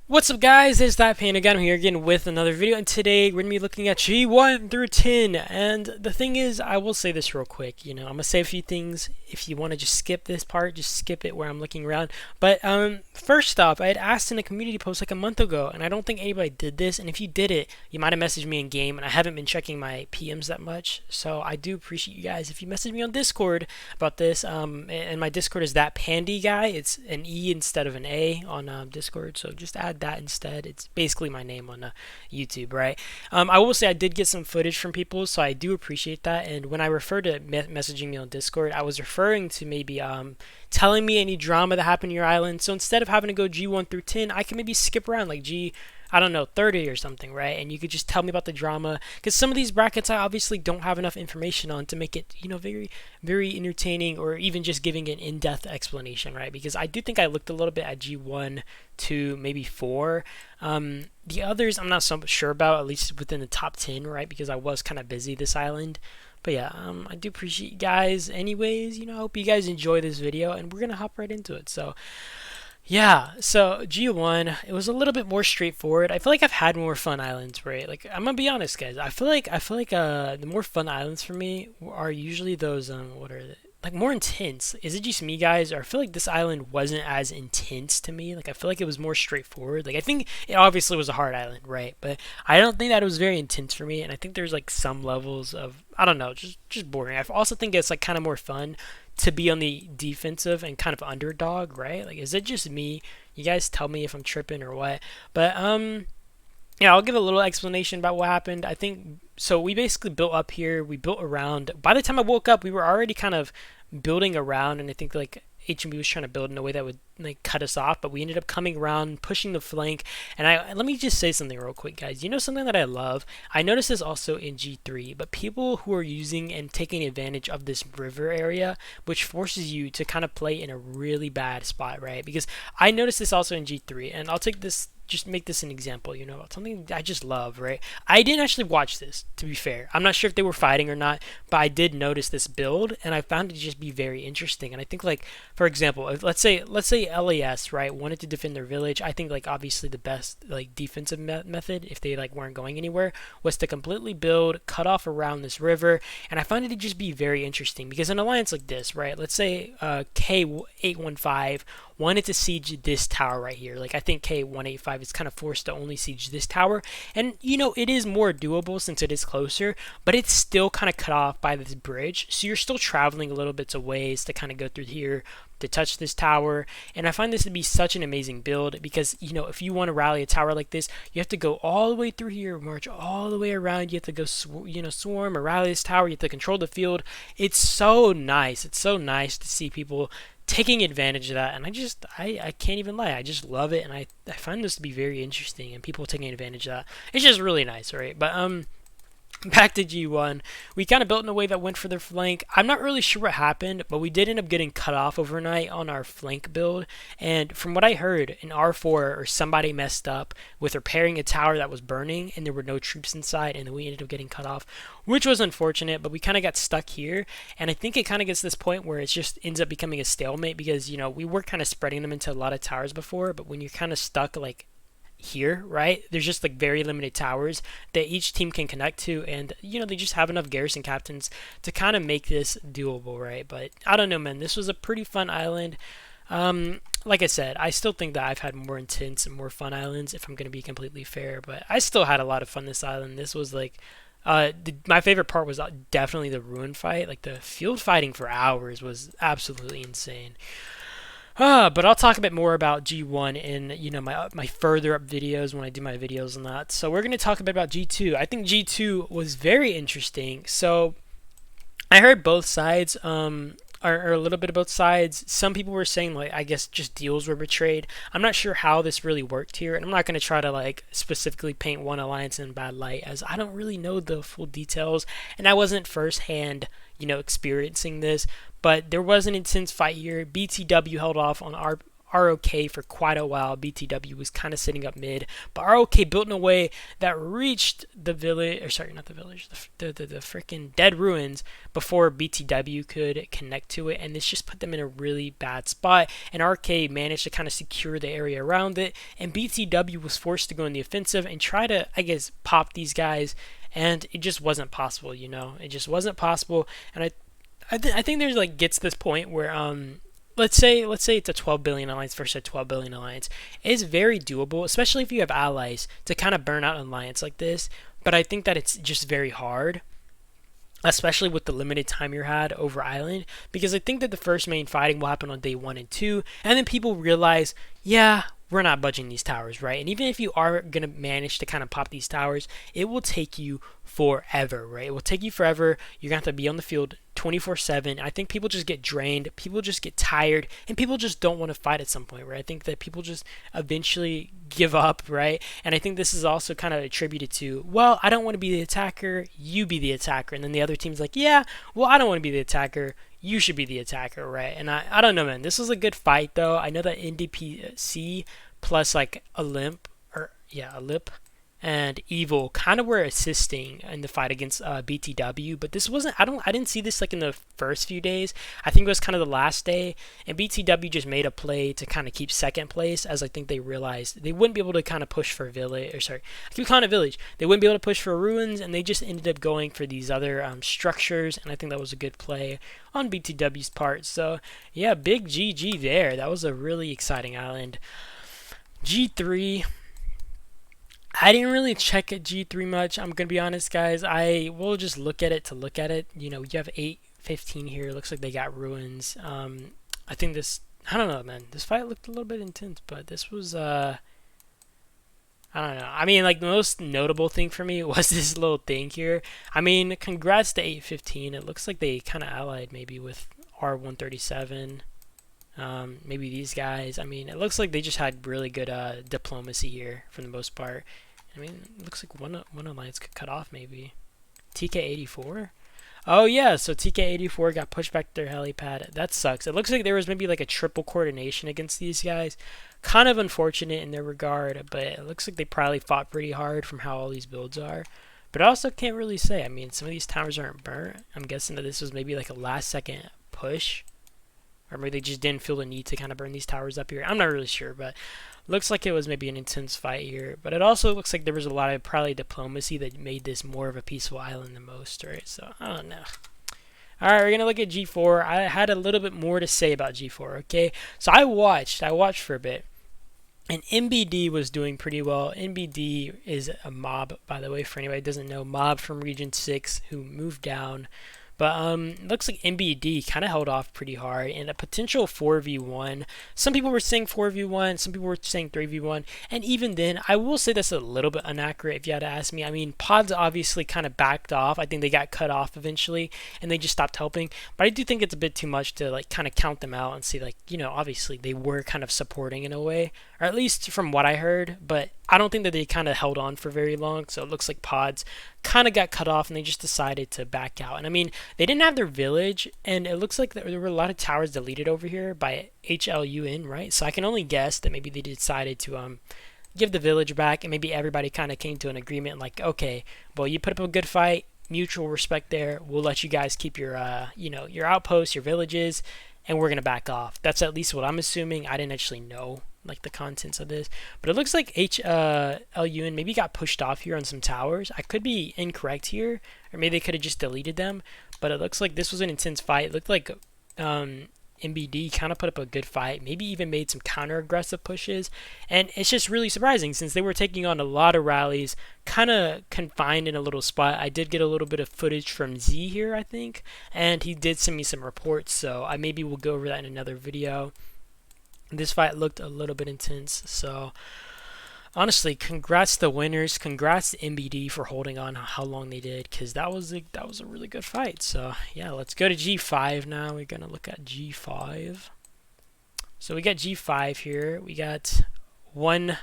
What's up guys, it's that Pain again. I'm here again with another video, and today we're going to be looking at G1 through 10. And the thing is, I will say this real quick, I'm going to say a few things. If you want to just skip this part, just skip it where I'm looking around. But first off, I had asked in a community post like a month ago, and I don't think anybody did this, and if you did it, you might have messaged me in game, and I haven't been checking my PMs that much, so I do appreciate you guys if you message me on Discord about this. And my Discord is that Pandy guy. It's an E instead of an A on Discord, so just add that instead. It's basically my name on YouTube, right? I will say I did get some footage from people, so I do appreciate that. And when I refer to messaging me on Discord, I was referring to maybe telling me any drama that happened in your island. So instead of having to go G1 through 10, I can maybe skip around like I don't know, 30 or something, right? And you could just tell me about the drama, because some of these brackets I obviously don't have enough information on to make it, very, very entertaining, or even just giving an in-depth explanation, right? Because I do think I looked a little bit at G1 to maybe 4. The others I'm not so sure about, at least within the top 10, right? Because I was kind of busy this island. But yeah, I do appreciate you guys anyways. I hope you guys enjoy this video, and we're going to hop right into it. So yeah, so G1, it was a little bit more straightforward. I feel like I've had more fun islands, right? Like, I'm gonna be honest, guys. I feel like the more fun islands for me are usually those what are they? Like more intense. Is it just me, guys? Or I feel like this island wasn't as intense to me. Like I feel like it was more straightforward. Like I think it obviously was a hard island, right? But I don't think that it was very intense for me. And I think there's like some levels of, I don't know, just boring. I also think it's like kind of more fun to be on the defensive and kind of underdog, right? Like, is it just me? You guys tell me if I'm tripping or what. But yeah, I'll give a little explanation about what happened. I think so. We basically built up here. We built around. By the time I woke up, we were already kind of building around, and I think like HMB was trying to build in a way that would like cut us off, but we ended up coming around, pushing the flank. And let me just say something real quick, guys. You know something that I love? I noticed this also in G3, but people who are using and taking advantage of this river area, which forces you to kind of play in a really bad spot, right? Because I noticed this also in G3, and I'll take this, just make this an example, something I just love, right? I didn't actually watch this, to be fair. I'm not sure if they were fighting or not, but I did notice this build, and I found it to just be very interesting. And I think, like, for example, let's say LAS, right, wanted to defend their village. I think, like, obviously the best, like, defensive method, if they, like, weren't going anywhere, was to completely build, cut off around this river. And I find it to just be very interesting, because an alliance like this, right, let's say K815 wanted to siege this tower right here. Like, I think K185 is kind of forced to only siege this tower. And, it is more doable since it is closer, but it's still kind of cut off by this bridge. So you're still traveling a little bits of ways to kind of go through here to touch this tower. And I find this to be such an amazing build because, if you want to rally a tower like this, you have to go all the way through here, march all the way around. You have to go, swarm or rally this tower. You have to control the field. It's so nice. It's so nice to see people taking advantage of that, and I can't even lie, I just love it, and I find this to be very interesting, and people taking advantage of that. It's just really nice, right? But back to G1, we kind of built in a way that went for their flank. I'm not really sure what happened, but we did end up getting cut off overnight on our flank build. And from what I heard, in R4 or somebody messed up with repairing a tower that was burning, and there were no troops inside, and then we ended up getting cut off, which was unfortunate. But we kind of got stuck here, and I think it kind of gets to this point where it just ends up becoming a stalemate because we were kind of spreading them into a lot of towers before, but when you're kind of stuck like here, right, there's just like very limited towers that each team can connect to, and they just have enough garrison captains to kind of make this doable, right? But I don't know, man, this was a pretty fun island. Like I said, I still think that I've had more intense and more fun islands, if I'm going to be completely fair, but I still had a lot of fun this island. This was like my favorite part was definitely the ruin fight. Like the field fighting for hours was absolutely insane. But I'll talk a bit more about G1 in my further up videos when I do my videos on that. So we're going to talk a bit about G2. I think G2 was very interesting. So I heard both sides, or a little bit of both sides. Some people were saying, like, I guess just deals were betrayed. I'm not sure how this really worked here, and I'm not going to try to like specifically paint one alliance in bad light, as I don't really know the full details, and I wasn't firsthand experiencing this. But there was an intense fight here. BTW held off on ROK for quite a while. BTW was kind of sitting up mid, but ROK built in a way that reached the village, or sorry, not the village, the freaking dead ruins before BTW could connect to it, and this just put them in a really bad spot. And RK managed to kind of secure the area around it, and BTW was forced to go in the offensive and try to, I guess, pop these guys, and it just wasn't possible. You know, it just wasn't possible. And I think there's like gets this point where let's say it's a 12 billion alliance versus a 12 billion alliance. It's very doable, especially if you have allies, to kind of burn out an alliance like this. But I think that it's just very hard, especially with the limited time you had over island, because I think that the first main fighting will happen on day 1 and 2, and then people realize, yeah, we're not budging these towers, right? And even if you are going to manage to kind of pop these towers, it will take you forever, right? It will take you forever. You're going to have to be on the field 24/7. I think people just get drained, people just get tired, and people just don't want to fight at some point, right? I think that people just eventually give up, right? And I think this is also kind of attributed to, well, I don't want to be the attacker, you be the attacker. And then the other team's like, yeah, well, I don't want to be the attacker, you should be the attacker, right? And I don't know, man. This was a good fight, though. I know that NDPC plus like Olymp and Evil kind of were assisting in the fight against BTW, but this wasn't. I didn't see this like in the first few days. I think it was kind of the last day, and BTW just made a play to kind of keep second place, as I think they realized they wouldn't be able to kind of push for village. Or sorry, I keep calling it village. They wouldn't be able to push for ruins, and they just ended up going for these other structures, and I think that was a good play on BTW's part. So yeah, big GG there. That was a really exciting island. G3. I didn't really check at G3 much. I'm gonna be honest, guys. I will just look at it to look at it. You know, you have 8-15 here. Looks like they got ruins. I think this. I don't know, man. This fight looked a little bit intense, but this was. I don't know. I mean, like the most notable thing for me was this little thing here. I mean, congrats to 8-15. It looks like they kind of allied maybe with R137. Maybe these guys. I mean, it looks like they just had really good diplomacy here for the most part. I mean, it looks like one alliance could cut off maybe. TK84? Oh yeah, so TK84 got pushed back to their helipad. That sucks. It looks like there was maybe like a triple coordination against these guys. Kind of unfortunate in their regard, but it looks like they probably fought pretty hard from how all these builds are. But I also can't really say. I mean, some of these towers aren't burnt. I'm guessing that this was maybe like a last second push. Or maybe they just didn't feel the need to kind of burn these towers up here. I'm not really sure, but looks like it was maybe an intense fight here. But it also looks like there was a lot of probably diplomacy that made this more of a peaceful island than most, right? So, I don't know. Alright, we're going to look at G4. I had a little bit more to say about G4, okay? So I watched for a bit. And MBD was doing pretty well. MBD is a mob, by the way, for anybody who doesn't know. Mob from Region 6 who moved down. But it looks like MBD kind of held off pretty hard in a potential 4v1. Some people were saying 4v1, some people were saying 3v1, and even then, I will say that's a little bit inaccurate if you had to ask me. I mean, pods obviously kind of backed off. I think they got cut off eventually, and they just stopped helping. But I do think it's a bit too much to like kind of count them out and see like, you know, obviously they were kind of supporting in a way, or at least from what I heard. But I don't think that they kind of held on for very long, so it looks like pods kind of got cut off and they just decided to back out. And I mean, they didn't have their village, and it looks like there were a lot of towers deleted over here by HLUN, right? So I can only guess that maybe they decided to give the village back, and maybe everybody kind of came to an agreement like, okay, well, you put up a good fight, mutual respect there, we'll let you guys keep your you know, your outposts, your villages, and we're gonna back off. That's at least what I'm assuming. I didn't actually know like the contents of this, but it looks like HLUN maybe got pushed off here on some towers. I could be incorrect here, or maybe they could have just deleted them, but it looks like this was an intense fight. It looked like MBD kind of put up a good fight, maybe even made some counter aggressive pushes, and it's just really surprising since they were taking on a lot of rallies, kind of confined in a little spot. I did get a little bit of footage from Z here, I think, and he did send me some reports, so I maybe will go over that in another video. This fight looked a little bit intense, so honestly, congrats to the winners. Congrats to MBD for holding on how long they did, because that was a really good fight. So yeah, let's go to G5 now. We're gonna look at G5. So we got G5 here. We got 1-4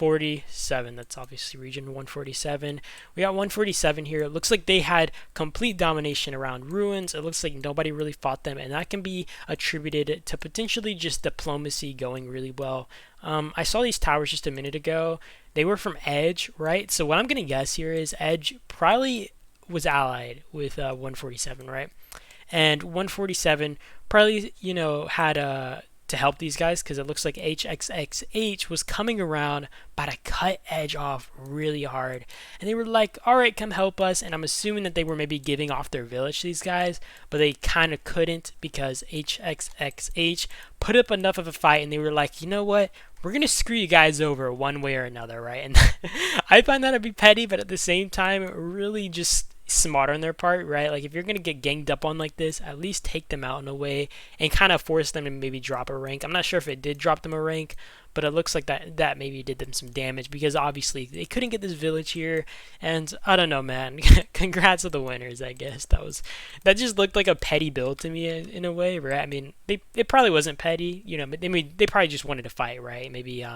147. That's obviously region 147. We got 147 here. It looks like they had complete domination around ruins. It looks like nobody really fought them, and that can be attributed to potentially just diplomacy going really well. I saw these towers just a minute ago. They were from Edge, right? So what I'm going to guess here is Edge probably was allied with 147, right? And 147 probably, had to help these guys, because it looks like HXXH was coming around about to cut Edge off really hard. And they were like, all right, come help us. And I'm assuming that they were maybe giving off their village to these guys, but they kind of couldn't, because HXXH put up enough of a fight, and they were like, you know what? We're going to screw you guys over one way or another, right? And I find that to be petty, but at the same time, really just smart on their part, right? Like, if you're going to get ganged up on like this, at least take them out in a way and kind of force them to maybe drop a rank. I'm not sure if it did drop them a rank, but it looks like that maybe did them some damage, because obviously they couldn't get this village here. And I don't know, man. Congrats to the winners, I guess. That just looked like a petty build to me in a way, right? I mean, it probably wasn't petty, but they probably just wanted to fight, right? Maybe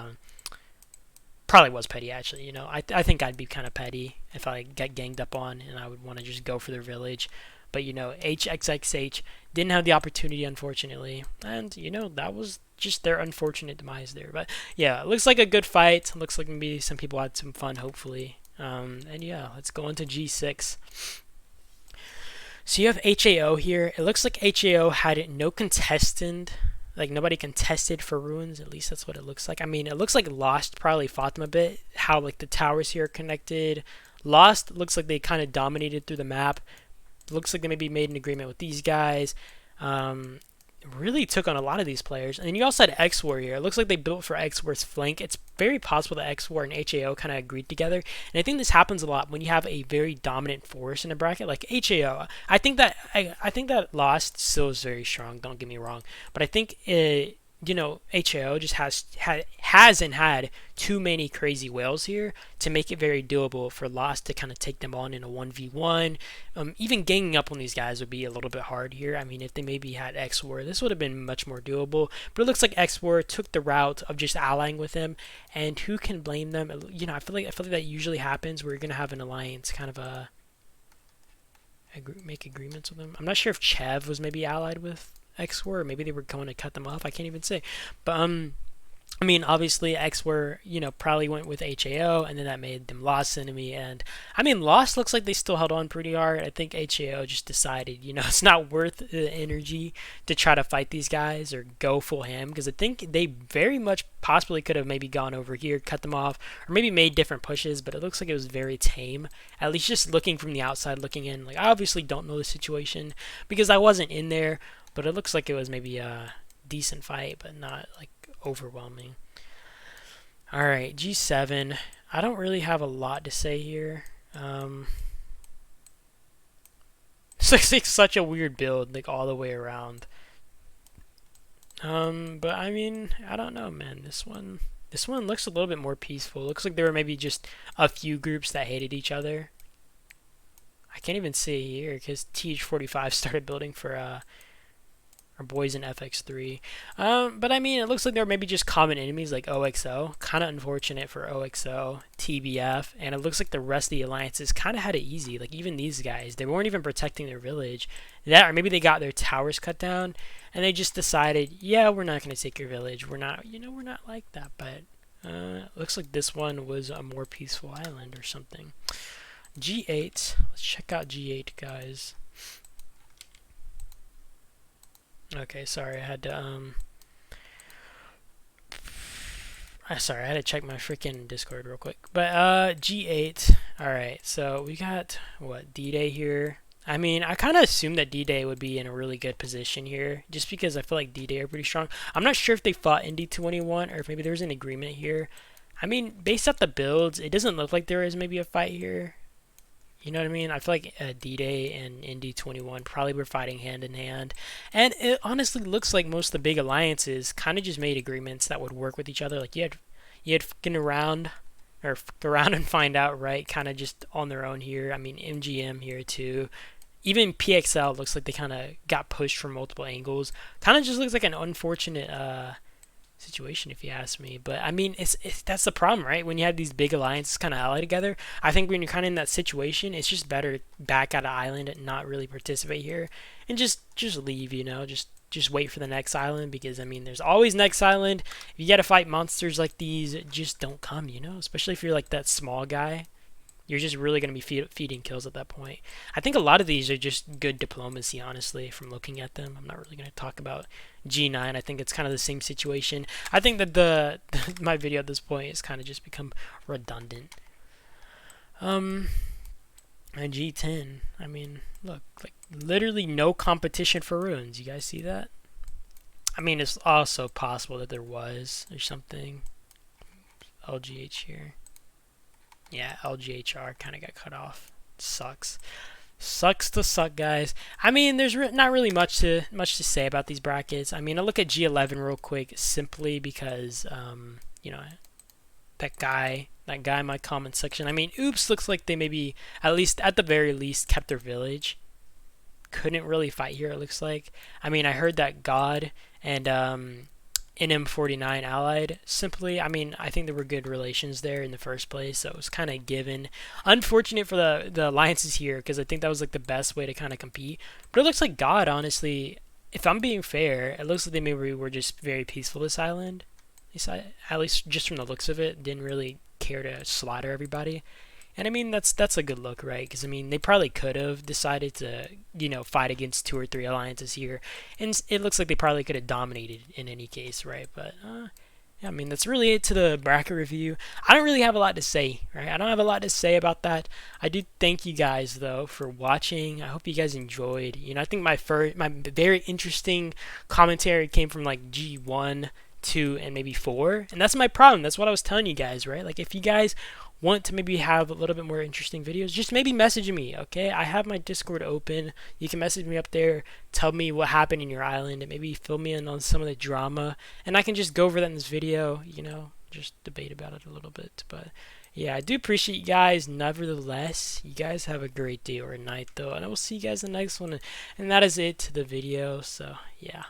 probably was petty, actually. I think I'd be kind of petty if I got ganged up on and I would want to just go for their village. But HXXH didn't have the opportunity, unfortunately, and that was just their unfortunate demise there. But yeah, it looks like a good fight. It looks like maybe some people had some fun, hopefully. And yeah, let's go into G6. So you have HAO here. It looks like HAO had no contestant. Like, nobody contested for ruins. At least that's what it looks like. I mean, it looks like Lost probably fought them a bit. How, like, the towers here are connected. Lost looks like they kind of dominated through the map. Looks like they maybe made an agreement with these guys. Really took on a lot of these players. And then you also had X-War here. It looks like they built for X-War's flank. It's very possible that X-War and HAO kind of agreed together. And I think this happens a lot when you have a very dominant force in a bracket like HAO. I think that Lost still is very strong, don't get me wrong. But I think HAO just hasn't had too many crazy whales here to make it very doable for Lost to kind of take them on in a 1v1. Even ganging up on these guys would be a little bit hard here. I mean, if they maybe had X-War, this would have been much more doable. But it looks like X-War took the route of just allying with him, and who can blame them? I feel like that usually happens where you're gonna have an alliance, kind of make agreements with them. I'm not sure if Chev was maybe allied with X-War, or maybe they were going to cut them off. I can't even say. But I mean, obviously X-War, probably went with HAO, and then that made them Lost's enemy. And I mean, Lost looks like they still held on pretty hard. I think HAO just decided, it's not worth the energy to try to fight these guys or go full ham, because I think they very much possibly could have maybe gone over here, cut them off, or maybe made different pushes. But it looks like it was very tame. At least just looking from the outside, looking in. Like, I obviously don't know the situation because I wasn't in there. But it looks like it was maybe a decent fight, but not like overwhelming. Alright, G7. I don't really have a lot to say here. It's like such a weird build, like all the way around. But I mean, I don't know, man. This one looks a little bit more peaceful. Looks like there were maybe just a few groups that hated each other. I can't even see here because TH45 started building for our boys in FX3. But I mean, it looks like there were maybe just common enemies like OXO. Kind of unfortunate for OXO, TBF, and it looks like the rest of the alliances kind of had it easy. Like, even these guys, they weren't even protecting their village. Or maybe they got their towers cut down, and they just decided, yeah, we're not going to take your village. We're not, we're not like that. But it looks like this one was a more peaceful island or something. G8. Let's check out G8, guys. Okay, sorry, I had to sorry, I had to check my freaking Discord real quick. But G8. Alright, so we got what, D-Day here. I mean, I kinda assumed that D-Day would be in a really good position here, just because I feel like D-Day are pretty strong. I'm not sure if they fought in D21 or if maybe there's an agreement here. I mean, based off the builds, it doesn't look like there is maybe a fight here. You know what I mean? I feel like D-Day and ND21 probably were fighting hand in hand. And it honestly looks like most of the big alliances kind of just made agreements that would work with each other. Like, you had fucking around, or fuck around and find out, right? Kind of just on their own here. I mean, MGM here too. Even PXL looks like they kind of got pushed from multiple angles. Kind of just looks like an unfortunate situation, if you ask me. But I mean, it's that's the problem, right? When you have these big alliances kind of ally together, I think when you're kind of in that situation, it's just better to back out of island and not really participate here, and just leave. Just wait for the next island, because I mean, there's always next island. If you gotta fight monsters like these, just don't come. Especially if you're like that small guy. You're just really going to be feeding kills at that point. I think a lot of these are just good diplomacy, honestly, from looking at them. I'm not really going to talk about G9. I think it's kind of the same situation. I think that my video at this point has kind of just become redundant. And G10, I mean, look, like literally no competition for ruins. You guys see that? I mean, it's also possible that there was or something. LGH here. Yeah, LGHR kind of got cut off. Sucks. Sucks to suck, guys. I mean, there's not really much to say about these brackets. I mean, I'll look at G11 real quick, simply because, that guy in my comment section. I mean, Oops looks like they maybe, at the very least, kept their village. Couldn't really fight here, it looks like. I mean, I heard that God and NM49 allied. Simply, I mean, I think there were good relations there in the first place, so it was kind of given. Unfortunate for the alliances here, because I think that was like the best way to kind of compete. But it looks like God, honestly, if I'm being fair, it looks like they maybe were just very peaceful this island. At least just from the looks of it, didn't really care to slaughter everybody. And I mean, that's a good look, right? Because I mean, they probably could have decided to, fight against 2 or 3 alliances here, and it looks like they probably could have dominated in any case, right? But yeah, I mean, that's really it to the bracket review. I don't really have a lot to say, right? I don't have a lot to say about that. I do thank you guys though for watching. I hope you guys enjoyed. I think my very interesting commentary came from like G1, 2, and maybe 4, and that's my problem. That's what I was telling you guys, right? Like, if you guys want to maybe have a little bit more interesting videos, just maybe message me, okay? I have my Discord open. You can message me up there, tell me what happened in your island, and maybe fill me in on some of the drama, and I can just go over that in this video, just debate about it a little bit. But yeah, I do appreciate you guys nevertheless. You guys have a great day or night though, and I will see you guys in the next one, and that is it to the video. So yeah,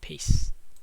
peace.